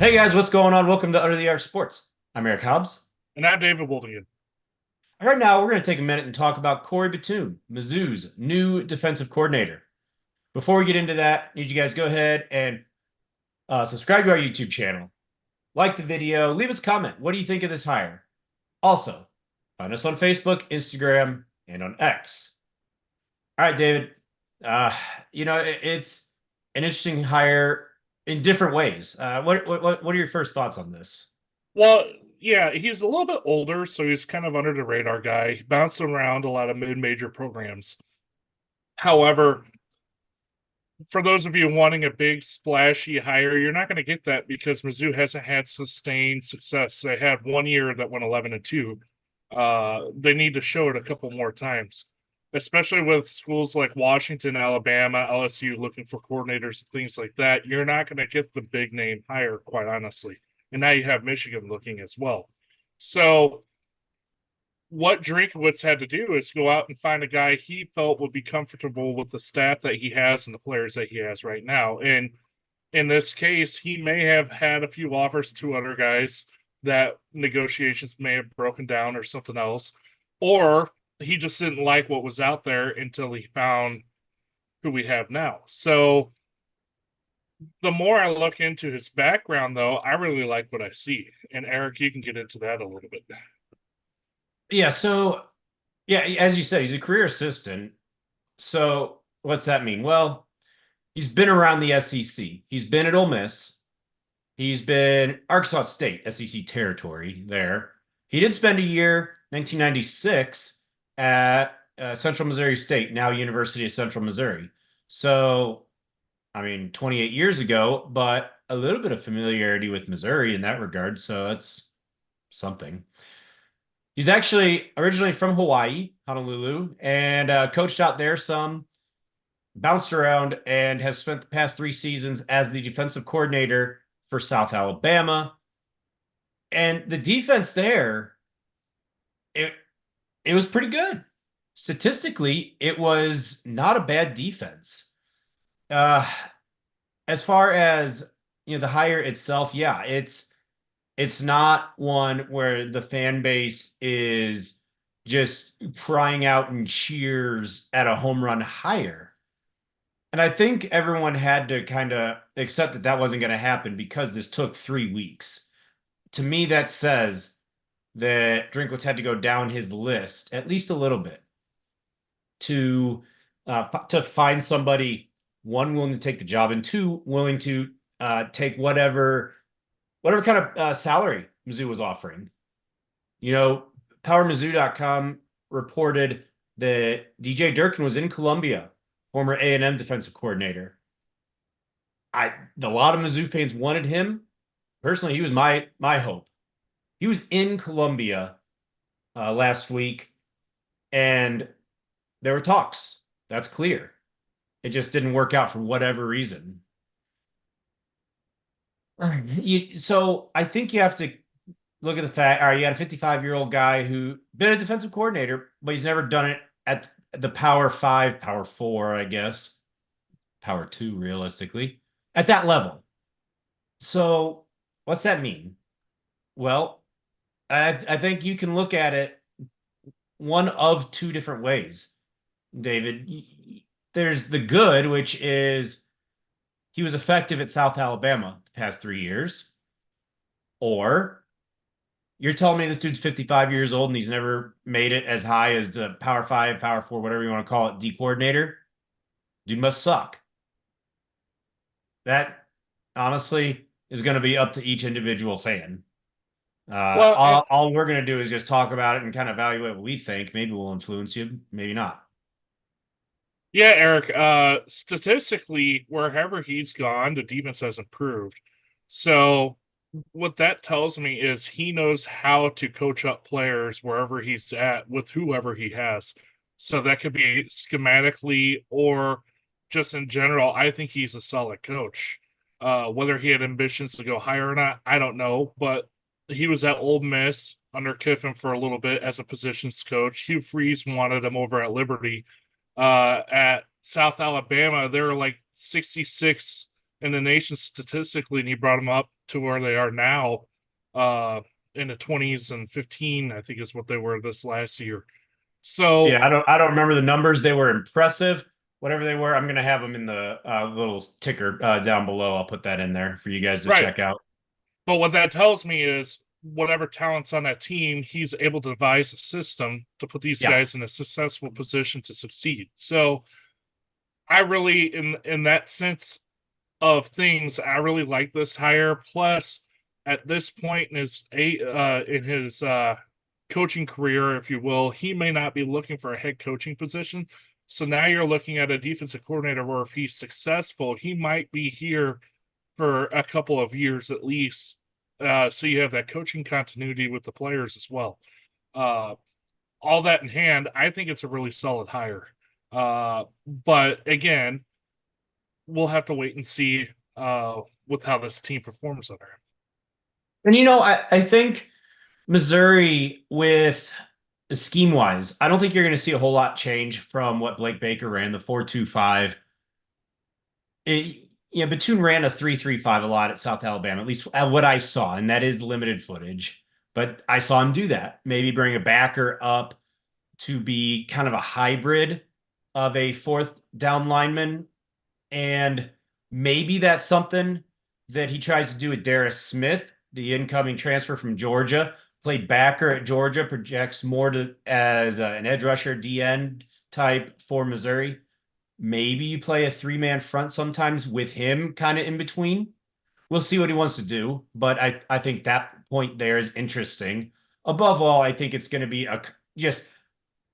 Hey guys, what's going on? Welcome to Under the Arc Sports. I'm Eric Hobbs. And I'm David Wildigan. Right now, we're going to take a minute and talk about Corey Batoon, Mizzou's new defensive coordinator. Before we get into that, I need you guys to go ahead and subscribe to our YouTube channel, like the video, leave us a comment. What do you think of this hire? Also, find us on Facebook, Instagram, and on X. All right, David. Uh, it's an interesting hire in different ways. What are your first thoughts on this? Well, yeah, he's a little bit older, so he's kind of under the radar guy. He bounced around a lot of mid-major programs. However, for those of you wanting a big splashy hire, you're not going to get that because Mizzou hasn't had sustained success. They had 1 year that went 11-2. They need to show it a couple more times, especially with schools like Washington, Alabama, LSU looking for coordinators and things like that. You're not going to get the big name hire, quite honestly. And now you have Michigan looking as well. So what Drinkwitz had to do is go out and find a guy he felt would be comfortable with the staff that he has and the players that he has right now. And in this case, he may have had a few offers to other guys that negotiations may have broken down or something else, or he just didn't like what was out there until he found who we have now. So the more I look into his background, though, I really like what I see. And Eric, you can get into that a little bit. Yeah, so yeah, as you said, he's a career assistant. So what's that mean? Well, he's been around the SEC. He's been at Ole Miss. He's been Arkansas State, SEC territory there. He did spend a year, 1996, at Central Missouri State, now University of Central Missouri. So, I mean, 28 years ago, but a little bit of familiarity with Missouri in that regard. So that's something. He's actually originally from Hawaii, Honolulu, and coached out there some, bounced around, and has spent the past 3 seasons as the defensive coordinator for South Alabama. And the defense there, it it was pretty good. Statistically, it was not a bad defense. Uh, as far as the hire itself, yeah, it's not one where the fan base is just crying out in cheers at a home run hire. And I think everyone had to kind of accept that that wasn't going to happen because this took 3 weeks. To me, that says that Drinkwitz had to go down his list at least a little bit to to find somebody, one, willing to take the job, and two, willing to take whatever kind of salary Mizzou was offering. You know, PowerMizzou.com reported that DJ Durkin was in Columbia, former A&M defensive coordinator. A lot of Mizzou fans wanted him. Personally, he was my hope. He was in Columbia last week, and there were talks. That's clear. It just didn't work out for whatever reason. So I think you have to look at the fact, all right, you got a 55-year-old guy who been a defensive coordinator, but he's never done it at the Power 5, Power 4, I guess, Power 2, realistically, at that level. So what's that mean? Well, I think you can look at it one of two different ways, David. There's the good, which is he was effective at South Alabama the past 3 years. Or you're telling me this dude's 55 years old and he's never made it as high as the Power 5, Power 4, whatever you want to call it, D coordinator. Dude must suck. That honestly is going to be up to each individual fan. Well, All we're going to do is just talk about it and kind of evaluate what we think. Maybe we'll influence you, maybe not. yeah, Eric, statistically, wherever he's gone, the defense has improved. So what that tells me is he knows how to coach up players wherever he's at with whoever he has. So that could be schematically or just in general. I think he's a solid coach. Whether he had ambitions to go higher or not, I don't know. But he was at Ole Miss under Kiffin for a little bit as a positions coach. Hugh Freeze wanted him over at Liberty. At South Alabama, there were like 66 in the nation statistically, and he brought them up to where they are now, uh, in the 20s and 15, I think is what they were this last year. So Yeah, I don't remember the numbers. They were impressive. Whatever they were, I'm gonna have them in the little ticker down below. I'll put that in there for you guys to right, check out. but what that tells me is whatever talent's on that team, he's able to devise a system to put these Yeah. guys in a successful position to succeed. So I really, in that sense of things, I really like this hire. Plus, at this point in his coaching career, if you will, he may not be looking for a head coaching position. So now you're looking at a defensive coordinator where if he's successful, he might be here for a couple of years at least. So you have that coaching continuity with the players as well. Uh, all that in hand, I think it's a really solid hire. But again, we'll have to wait and see with how this team performs under him. And I think Missouri with scheme wise, I don't think you're going to see a whole lot change from what Blake Baker ran, the 4-2-5. Batoon ran a 3-3-5 a lot at South Alabama, at least at what I saw, and that is limited footage. But I saw him do that. Maybe bring a backer up to be kind of a hybrid of a fourth down lineman. And maybe that's something that he tries to do with Darius Smith, the incoming transfer from Georgia. Played backer at Georgia, projects more as an edge rusher, DN type for Missouri. Maybe you play a three-man front sometimes with him kind of in between. We'll see what he wants to do, but I think that point there is interesting. Above all, I think it's going to be just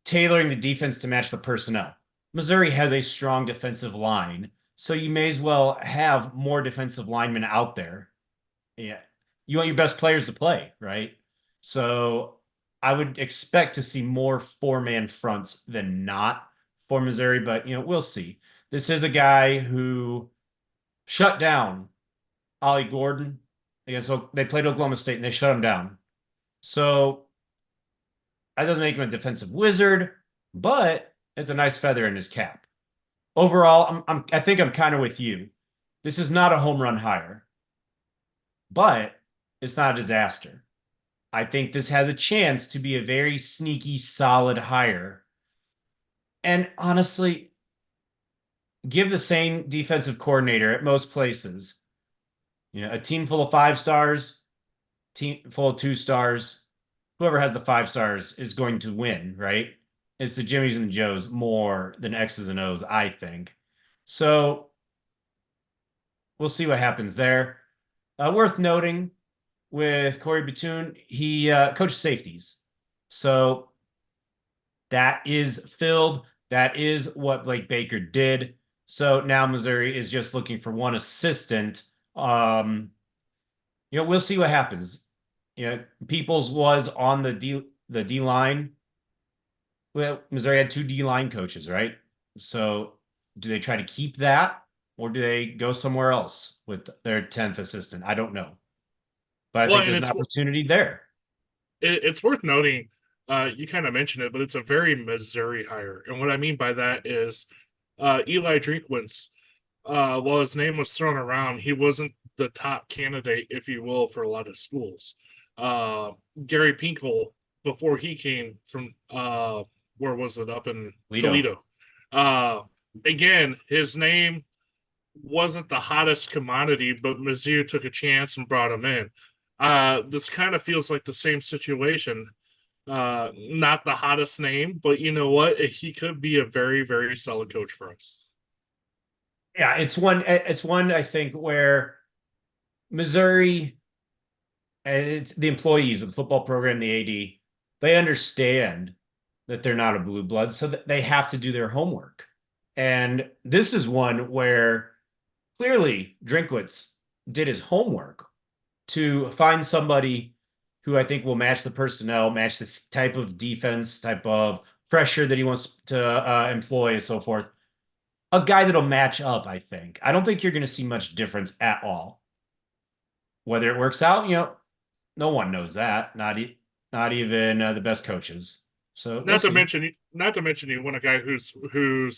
tailoring the defense to match the personnel. Missouri has a strong defensive line, so you may as well have more defensive linemen out there. Yeah. You want your best players to play, right? So I would expect to see more four-man fronts than not for Missouri, but we'll see. This is a guy who shut down Ollie Gordon. I guess they played Oklahoma State and they shut him down. So that doesn't make him a defensive wizard, but it's a nice feather in his cap. Overall, I think I'm kind of with you. This is not a home run hire, but it's not a disaster. I think this has a chance to be a very sneaky, solid hire. And honestly, give the same defensive coordinator at most places. A team full of 5 stars, team full of 2 stars. Whoever has the 5 stars is going to win, right? It's the Jimmies and the Joes more than X's and O's, I think. So we'll see what happens there. Worth noting with Corey Batoon, he coached safeties. So that is filled. That is what Blake Baker did. So now Missouri is just looking for one assistant. We'll see what happens. Peoples was on the D line. Well, Missouri had 2 D line coaches, right? So do they try to keep that, or do they go somewhere else with their 10th assistant? I don't know, but I Well, think and there's an opportunity there. it's worth noting. You kind of mentioned it, but it's a very Missouri hire, and what I mean by that is Eli Drinkwitz. While his name was thrown around, he wasn't the top candidate, if you will, for a lot of schools. Gary Pinkel, before he came from where was it, up in Lido. Toledo. Again, his name wasn't the hottest commodity, but Mizzou took a chance and brought him in. This kind of feels like the same situation. Not the hottest name, but you know what? He could be a very, very solid coach for us. Yeah, it's one I think where Missouri, it's the employees of the football program, the AD, they understand that they're not a blue blood, so that they have to do their homework. And this is one where clearly Drinkwitz did his homework to find somebody who I think will match the personnel, match this type of defense, type of pressure that he wants to employ, and so forth. A guy that'll match up, I think. I don't think you're going to see much difference at all. Whether it works out, no one knows that. Not even the best coaches. So we'll see. Not to mention, you want a guy who's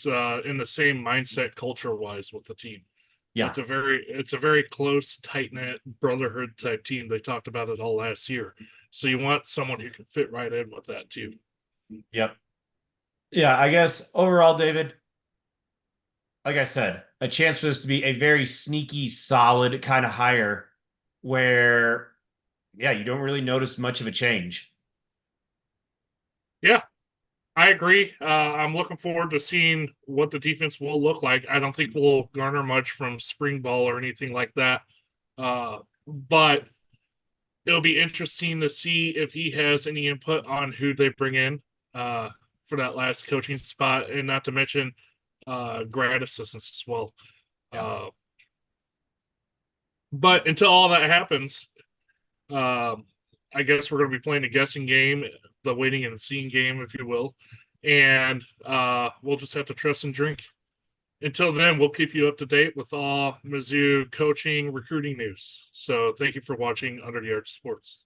in the same mindset culture wise with the team. Yeah. It's a very close, tight knit brotherhood type team. They talked about it all last year. So you want someone who can fit right in with that too. Yep. Yeah. I guess overall, David, like I said, a chance for this to be a very sneaky, solid kind of hire where, yeah, you don't really notice much of a change. Yeah, I agree. I'm looking forward to seeing what the defense will look like. I don't think we'll garner much from spring ball or anything like that. But it'll be interesting to see if he has any input on who they bring in uh, for that last coaching spot, and not to mention grad assistants as well. Yeah. Uh, but until all that happens, um, I guess we're going to be playing a guessing game, the waiting and seeing game, if you will, and we'll just have to trust and drink. Until then, we'll keep you up to date with all Mizzou coaching, recruiting news. So thank you for watching Under the Arch Sports.